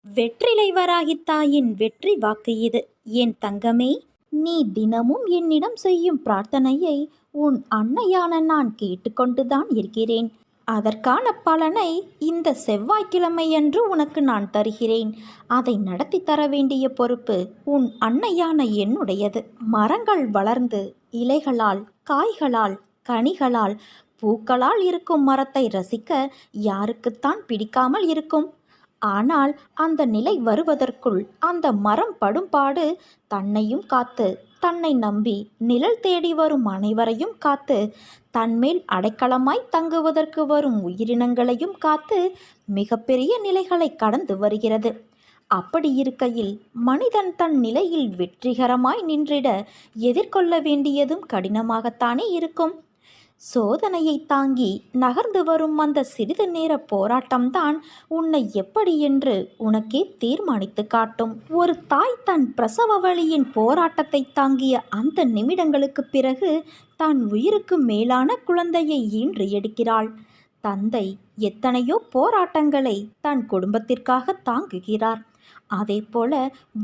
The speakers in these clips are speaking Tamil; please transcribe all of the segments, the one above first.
வெற்றிலை வராகித் தாயின் வெற்றி வாக்கு இது. என் தங்கமே, நீ தினமும் என்னிடம் செய்யும் பிரார்த்தனையை உன் அன்னையான நான் கேட்டுக்கொண்டுதான் இருக்கிறேன். அதற்கான பலனை இந்த செவ்வாய்க்கிழமையன்று உனக்கு நான் தருகிறேன். அதை நடத்தி தர வேண்டிய பொறுப்பு உன் அன்னையான என்னுடையது. மரங்கள் வளர்ந்து இலைகளால், காய்களால், கனிகளால், பூக்களால் இருக்கும் மரத்தை ரசிக்க யாருக்குத்தான் பிடிக்காமல் இருக்கும்? ஆனால் அந்த நிலை வருவதற்குள் அந்த மரம் படும்பாடு தன்னையும் காத்து, தன்னை நம்பி நிழல் தேடி வரும் அனைவரையும் காத்து, தன்மேல் அடைக்கலமாய் தங்குவதற்கு வரும் உயிரினங்களையும் காத்து மிகப்பெரிய நிலைகளை கடந்து வருகிறது. அப்படி இருக்கையில் மனிதன் தன் நிலையில் வெற்றிகரமாய் நின்றிட எதிர்கொள்ள வேண்டியதும் கடினமாகத்தானே இருக்கும். சோதனையை தாங்கி நகர்ந்து வரும் அந்த சிறிது நேர போராட்டம்தான் உன்னை எப்படி என்று உனக்கே தீர்மானித்து காட்டும். ஒரு தாய் தன் பிரசவ வலியின் போராட்டத்தை தாங்கிய அந்த நிமிடங்களுக்கு பிறகு தான் உயிருக்கு மேலான குழந்தையை ஈன்று எடுக்கிறாள். தந்தை எத்தனையோ போராட்டங்களை தன் குடும்பத்திற்காக தாங்குகிறார். அதே போல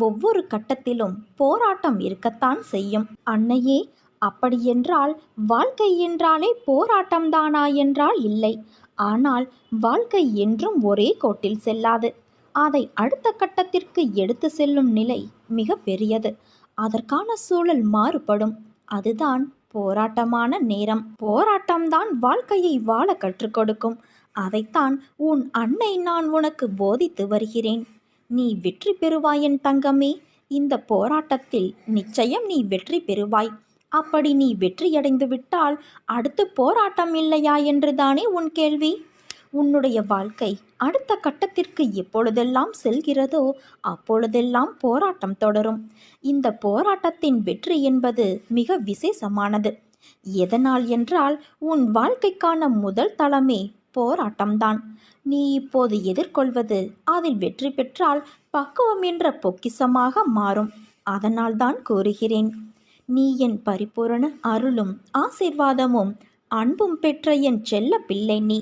ஒவ்வொரு கட்டத்திலும் போராட்டம் இருக்கத்தான் செய்யும். அன்னையே, அப்படியென்றால் வாழ்க்கை என்றாலே போராட்டம்தானா என்றால் இல்லை. ஆனால் வாழ்க்கை என்றும் ஒரே கோட்டில் செல்லாது. அதை அடுத்த கட்டத்திற்கு எடுத்து செல்லும் நிலை மிக பெரியது. அதற்கான சூழல் மாறுபடும். அதுதான் போராட்டமான நேரம். போராட்டம்தான் வாழ்க்கையை வாழ கற்றுக் கொடுக்கும். அதைத்தான் உன் அன்னை நான் உனக்கு போதித்து வருகிறேன். நீ வெற்றி பெறுவாய் என் தங்கமே. இந்த போராட்டத்தில் நிச்சயம் நீ வெற்றி பெறுவாய். அப்படி நீ வெற்றியடைந்து விட்டால் அடுத்து போராட்டம் இல்லையா என்றுதானே உன் கேள்வி. உன்னுடைய வாழ்க்கை அடுத்த கட்டத்திற்கு எப்பொழுதெல்லாம் செல்கிறதோ அப்பொழுதெல்லாம் போராட்டம் தொடரும். இந்த போராட்டத்தின் வெற்றி என்பது மிக விசேஷமானது. எதனால் என்றால் உன் வாழ்க்கைக்கான முதல் தளமே போராட்டம்தான். நீ இப்போது எதிர்கொள்வது அதில் வெற்றி பெற்றால் பக்குவம் என்ற பொக்கிஷமாக மாறும். அதனால்தான் கூறுகிறேன், நீ என் பரிபூரண அருளும் ஆசீர்வாதமும் அன்பும் பெற்ற என் செல்ல பிள்ளை. நீ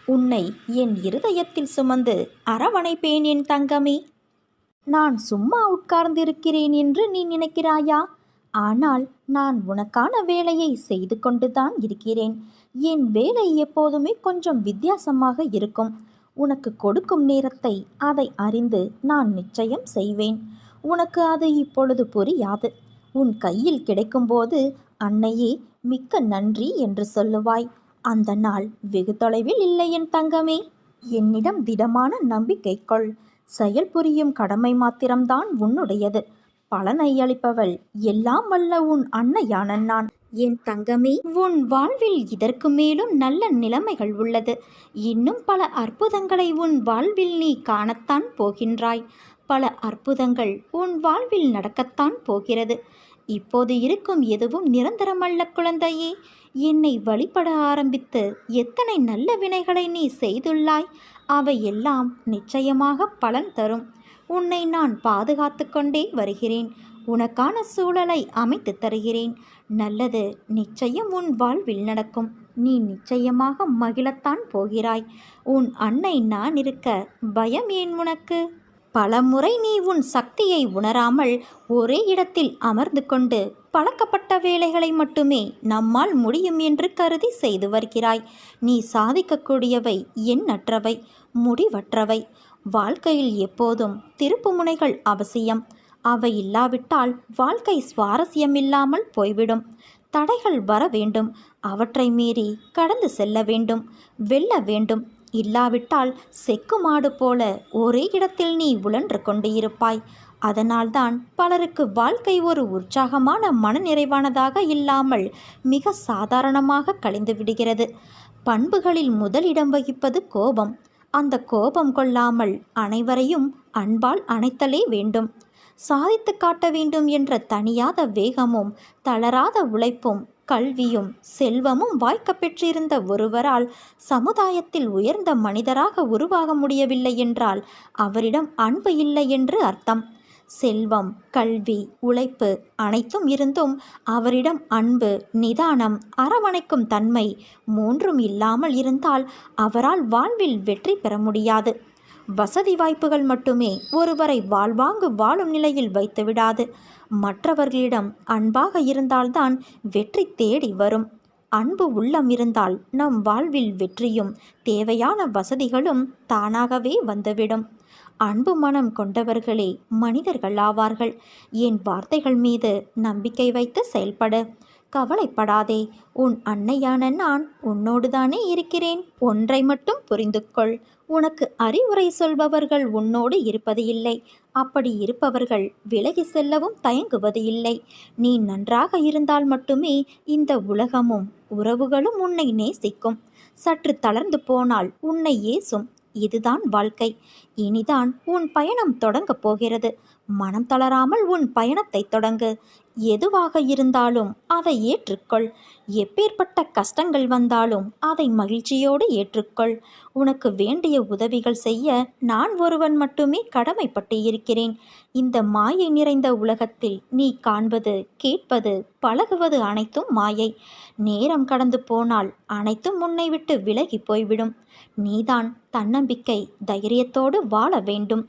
உன்னை என் இருதயத்தில் சுமந்து அரவணைப்பேன் என் தங்கமே. நான் சும்மா உட்கார்ந்திருக்கிறேன் என்று நீ நினைக்கிறாயா? ஆனால் நான் உனக்கான வேலையை செய்து கொண்டுதான் இருக்கிறேன். என் வேலை எப்போதுமே கொஞ்சம் வித்தியாசமாக இருக்கும். உனக்கு கொடுக்கும் நேரத்தை அதை அறிந்து நான் நிச்சயம் செய்வேன். உனக்கு அது இப்பொழுது புரியாது. உன் கையில் கிடைக்கும்போது அன்னையே மிக்க நன்றி என்று சொல்லுவாய். அந்த நாள் வெகு தொலைவில் இல்லை என் தங்கமே. என்னிடம் திடமான நம்பிக்கை கொள். செயல் புரியும் கடமை மாத்திரம்தான் உன்னுடையது. பலனை அளிப்பவள் எல்லாம் வல்ல உன் அன்னையான நான். என் தங்கமே, உன் வாழ்வில் இதற்கு மேலும் நல்ல நிலைமைகள் உள்ளது. இன்னும் பல அற்புதங்களை உன் வாழ்வில் நீ காணத்தான் போகின்றாய். பல அற்புதங்கள் உன் வாழ்வில் நடக்கத்தான் போகிறது. இப்போது இருக்கும் எதுவும் நிரந்தரமல்ல குழந்தையே. என்னை வழிபட ஆரம்பித்து எத்தனை நல்ல வினைகளை நீ செய்துள்ளாய். அவையெல்லாம் நிச்சயமாக பலன் தரும். உன்னை நான் பாதுகாத்து கொண்டே வருகிறேன். உனக்கான சூழலை அமைத்து தருகிறேன். நல்லது நிச்சயம் உன் வாழ்வில் நடக்கும். நீ நிச்சயமாக மகிழத்தான் போகிறாய். உன் அன்னை நான் இருக்க பயம் ஏன் உனக்கு? பலமுறை நீ உன் சக்தியை உணராமல் ஒரே இடத்தில் அமர்ந்து கொண்டு பழக்கப்பட்ட வேலைகளை மட்டுமே நம்மால் முடியும் என்று கருதி செய்து வருகிறாய். நீ சாதிக்கக்கூடியவை எண்ணற்றவை, முடிவற்றவை. வாழ்க்கையில் எப்போதும் திருப்பு முனைகள் அவசியம். அவை இல்லாவிட்டால் வாழ்க்கை சுவாரஸ்யமில்லாமல் போய்விடும். தடைகள் வர வேண்டும். அவற்றை மீறி கடந்து செல்ல வேண்டும், வெல்ல வேண்டும். இல்லாவிட்டால் செக்கு மாடு போல ஒரே இடத்தில் நீ உழன்று கொண்டு இருப்பாய். அதனால்தான் பலருக்கு வாழ்க்கை ஒரு உற்சாகமான மனநிறைவானதாக இல்லாமல் மிக சாதாரணமாக கழிந்து விடுகிறது. பண்புகளில் முதலிடம் வகிப்பது கோபம். அந்த கோபம் கொள்ளாமல் அனைவரையும் அன்பால் அணைத்தலே வேண்டும். சாதித்து காட்ட வேண்டும் என்ற தனியாத வேகமும் தளராத உழைப்பும் கல்வியும் செல்வமும் வாய்க்க பெற்றிருந்த ஒருவரால் சமுதாயத்தில் உயர்ந்த மனிதராக உருவாக முடியவில்லை என்றால் அவரிடம் அன்பு இல்லை என்று அர்த்தம். செல்வம், கல்வி, உழைப்பு அனைத்தும் இருந்தும் அவரிடம் அன்பு, நிதானம், அரவணைக்கும் தன்மை மூன்றும் இல்லாமல் இருந்தால் அவரால் வாழ்வில் வெற்றி பெற முடியாது. வசதி வாய்ப்புகள் மட்டுமே ஒருவரை வாழ்வாங்கு வாழும் நிலையில் வைத்துவிடாது. மற்றவர்களிடம் அன்பாக இருந்தால்தான் வெற்றி தேடி வரும். அன்பு உள்ளம் இருந்தால் நம் வாழ்வில் வெற்றியும் தேவையான வசதிகளும் தானாகவே வந்துவிடும். அன்பு மனம் கொண்டவர்களே மனிதர்கள் ஆவார்கள். என் வார்த்தைகள் மீது நம்பிக்கை வைத்து செயல்படு. கவலைப்படாதே. உன் அன்னையான நான் உன்னோடுதானே இருக்கிறேன். ஒன்றை மட்டும் புரிந்து கொள். உனக்கு அறிவுரை சொல்பவர்கள் உன்னோடு இருப்பது இல்லை. அப்படி இருப்பவர்கள் விலகி செல்லவும் தயங்குவது இல்லை. நீ நன்றாக இருந்தால் மட்டுமே இந்த உலகமும் உறவுகளும் உன்னை நேசிக்கும். சற்று தளர்ந்து போனால் உன்னை ஏசும். இதுதான் வாழ்க்கை. இனிதான் உன் பயணம் தொடங்கப் போகிறது. மனம் தளராமல் உன் பயணத்தை தொடங்கு. எதுவாக இருந்தாலும் அதை ஏற்றுக்கொள். எப்பேற்பட்ட கஷ்டங்கள் வந்தாலும் அதை மகிழ்ச்சியோடு ஏற்றுக்கொள். உனக்கு வேண்டிய உதவிகள் செய்ய நான் ஒருவன் மட்டுமே கடமைப்பட்டு இருக்கிறேன். இந்த மாயை நிறைந்த உலகத்தில் நீ காண்பது, கேட்பது, பழகுவது அனைத்தும் மாயை. நேரம் கடந்து போனால் அனைத்தும் உன்னை விட்டு விலகி போய்விடும். நீதான் தன்னம்பிக்கை, தைரியத்தோடு வாழ வேண்டும்.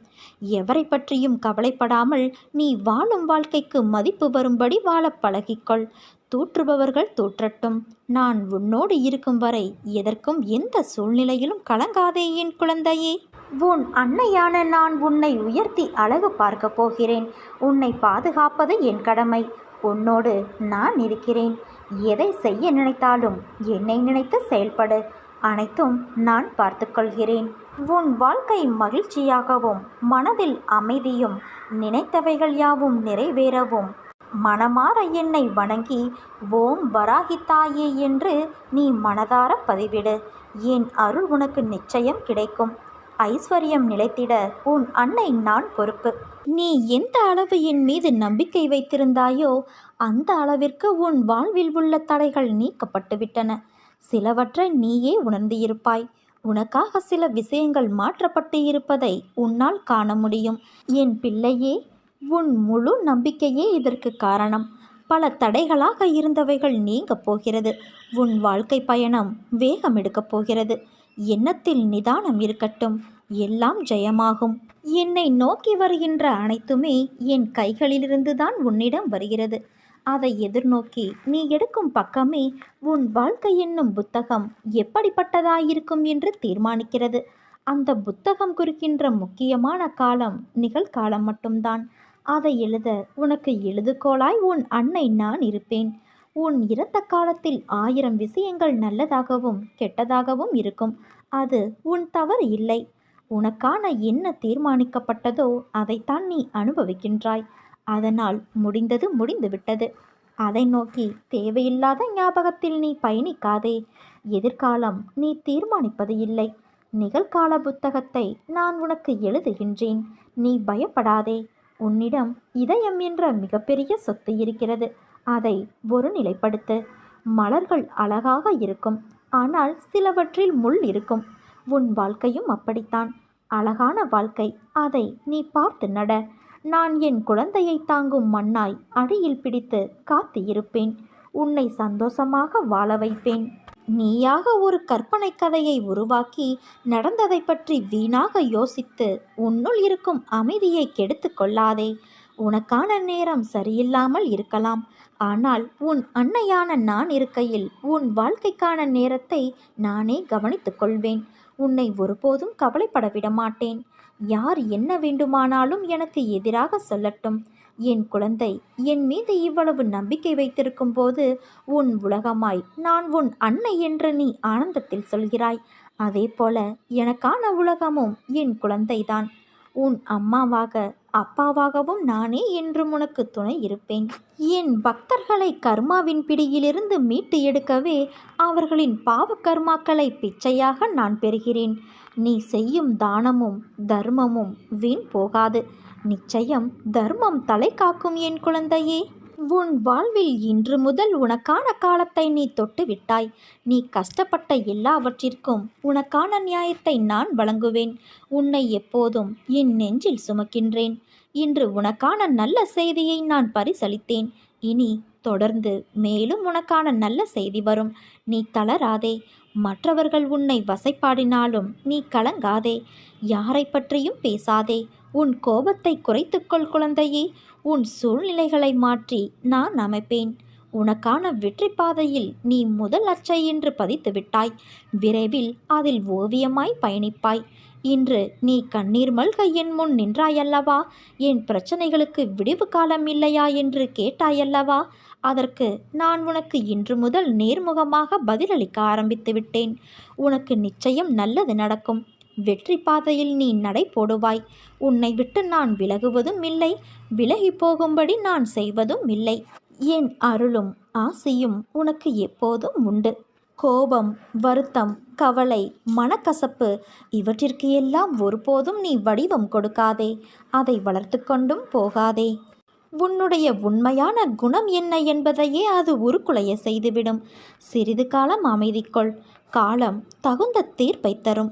எவரை பற்றியும் கவலைப்படாமல் நீ வாழும் வாழ்க்கைக்கு மதிப்பு வரும்படி வாழ பழகிக்கொள். தூற்றுபவர்கள் தூற்றட்டும். நான் உன்னோடு இருக்கும் வரை எதற்கும் எந்த சூழ்நிலையிலும் கலங்காதே என் குழந்தையே. உன் அன்னையான நான் உன்னை உயர்த்தி அழகு பார்க்க போகிறேன். உன்னை பாதுகாப்பது என் கடமை. உன்னோடு நான் இருக்கிறேன். எதை செய்ய நினைத்தாலும் என்னை நினைத்து செயல்படு. அனைத்தும் நான் பார்த்துக்கொள்கிறேன். உன் வாழ்க்கை மகிழ்ச்சியாகவும் மனதில் அமைதியும் நினைத்தவைகள் யாவும் நிறைவேறவும் மனமாற என்னை வணங்கி ஓம் வராகி தாயே என்று நீ மனதார பதிவிடு. என் அருள் உனக்கு நிச்சயம் கிடைக்கும். ஐஸ்வர்யம் நிலைத்திட உன் அன்னை நான் பொறுப்பு. நீ எந்த அளவு என் மீது நம்பிக்கை வைத்திருந்தாயோ அந்த அளவிற்கு உன் வாழ்வில் உள்ள தடைகள் நீக்கப்பட்டுவிட்டன. சிலவற்றை நீயே உணர்ந்திருப்பாய். உனக்காக சில விஷயங்கள் மாற்றப்பட்டு இருப்பதை உன்னால் காண முடியும். என் பிள்ளையே, உன் முழு நம்பிக்கையே இதற்கு காரணம். பல தடைகளாக இருந்தவைகள் நீங்கப் போகிறது. உன் வாழ்க்கை பயணம் வேகம் எடுக்கப் போகிறது. எண்ணத்தில் நிதானம் இருக்கட்டும். எல்லாம் ஜெயமாகும். என்னை நோக்கி வருகின்ற அனைத்துமே என் கைகளிலிருந்து தான் உன்னிடம் வருகிறது. அதை எதிர்நோக்கி நீ எடுக்கும் பக்கமே உன் வாழ்க்கை என்னும் புத்தகம் எப்படிப்பட்டதாயிருக்கும் என்று தீர்மானிக்கிறது. அந்த புத்தகம் குறிக்கின்ற முக்கியமான காலம் நிகழ்காலம் மட்டும்தான். அதை எழுத உனக்கு எழுதுகோலாய் உன் அன்னை நான் இருப்பேன். உன் இறந்த காலத்தில் 1000 விஷயங்கள் நல்லதாகவும் கெட்டதாகவும் இருக்கும். அது உன் தவறு இல்லை. உனக்கான என்ன தீர்மானிக்கப்பட்டதோ அதைத்தான் நீ அனுபவிக்கின்றாய். அதனால் முடிந்தது முடிந்துவிட்டது. அதை நோக்கி தேவையில்லாத ஞாபகத்தில் நீ பயணிக்காதே. எதிர்காலம் நீ தீர்மானிப்பது இல்லை. நிகழ்கால புத்தகத்தை நான் உனக்கு எழுதுகின்றேன். நீ பயப்படாதே. உன்னிடம் இதயம் என்ற மிகப்பெரிய சொத்து இருக்கிறது. அதை ஒரு நிலைப்படுத்து. மலர்கள் அழகாக இருக்கும். ஆனால் சிலவற்றில் முள் இருக்கும். உன் வாழ்க்கையும் அப்படித்தான். அழகான வாழ்க்கை. அதை நீ பார்த்து நட. நான் என் குழந்தையை தாங்கும் மண்ணாய் அடியில் பிடித்து காத்து இருப்பேன். உன்னை சந்தோஷமாக வாழ வைப்பேன். நீயாக ஒரு கற்பனை கதையை உருவாக்கி நடந்ததை பற்றி வீணாக யோசித்து உன்னுள் இருக்கும் அமைதியை கெடுத்து கொள்ளாதே. உனக்கான நேரம் சரியில்லாமல் இருக்கலாம். ஆனால் உன் அன்னையான நான் இருக்கையில் உன் வாழ்க்கைக்கான நேரத்தை நானே கவனித்துக் கொள்வேன். உன்னை ஒருபோதும் கவலைப்பட விட மாட்டேன். யார் என்ன வேண்டுமானாலும் எனக்கு எதிராக சொல்லட்டும். என் குழந்தை, என் மீது இவ்வளவு நம்பிக்கை வைத்திருக்கும் போது உன் உலகமாய் நான் உன் அன்னை என்று நீ ஆனந்தத்தில் சொல்கிறாய். அதே போல எனக்கான உலகமும் என் குழந்தைதான். உன் அம்மாவாக அப்பாவாகவும் நானே என்றும் உனக்கு துணை இருப்பேன். என் பக்தர்களை கர்மாவின் பிடியிலிருந்து மீட்டு எடுக்கவே அவர்களின் பாவ கர்மாக்களை பிச்சையாக நான் பெறுகிறேன். நீ செய்யும் தானமும் தர்மமும் வீண் போகாது. நிச்சயம் தர்மம் தலை காக்கும் என் குழந்தையே. உன் வாழ்வில் இன்று முதல் உனக்கான காலத்தை நீ தொட்டு விட்டாய். நீ கஷ்டப்பட்ட எல்லாவற்றிற்கும் உனக்கான நியாயத்தை நான் வழங்குவேன். உன்னை எப்போதும் என் நெஞ்சில் சுமக்கின்றேன். இன்று உனக்கான நல்ல செய்தியை நான் பரிசளித்தேன். இனி தொடர்ந்து மேலும் உனக்கான நல்ல செய்தி வரும். நீ தளராதே. மற்றவர்கள் உன்னை வசைப்பாடினாலும் நீ கலங்காதே. யாரை பற்றியும் பேசாதே. உன் கோபத்தை குறைத்துக்கொள் குழந்தையே. உன் சூழ்நிலைகளை மாற்றி நான் அமைப்பேன். உனக்கான வெற்றி பாதையில் நீ முதல் அச்சை என்று பதித்து விட்டாய். விரைவில் அதில் ஓவியமாய் பயணிப்பாய். இன்று நீ கண்ணீர் மல்க என் முன் நின்றாயல்லவா? என் பிரச்சனைகளுக்கு விடிவு காலம் இல்லையா என்று கேட்டாயல்லவா? அதற்கு நான் உனக்கு இன்று முதல் நேர்முகமாக பதிலளிக்க ஆரம்பித்து விட்டேன். உனக்கு நிச்சயம் நல்லது நடக்கும். வெற்றி பாதையில் நீ நடை போடுவாய். உன்னை விட்டு நான் விலகுவதும் இல்லை, விலகி போகும்படி நான் செய்வதும் இல்லை. என் அருளும் ஆசையும் உனக்கு எப்போதும் உண்டு. கோபம், வருத்தம், கவலை, மனக்கசப்பு இவற்றிற்கு எல்லாம் ஒருபோதும் நீ வடிவம் கொடுக்காதே. அதை வளர்த்து கொண்டும் போகாதே. உன்னுடைய உண்மையான குணம் என்ன என்பதையே அது உருக்குலைய செய்துவிடும். சிறிது காலம் அமைதி கொள். காலம் தகுந்த தீர்ப்பை தரும்.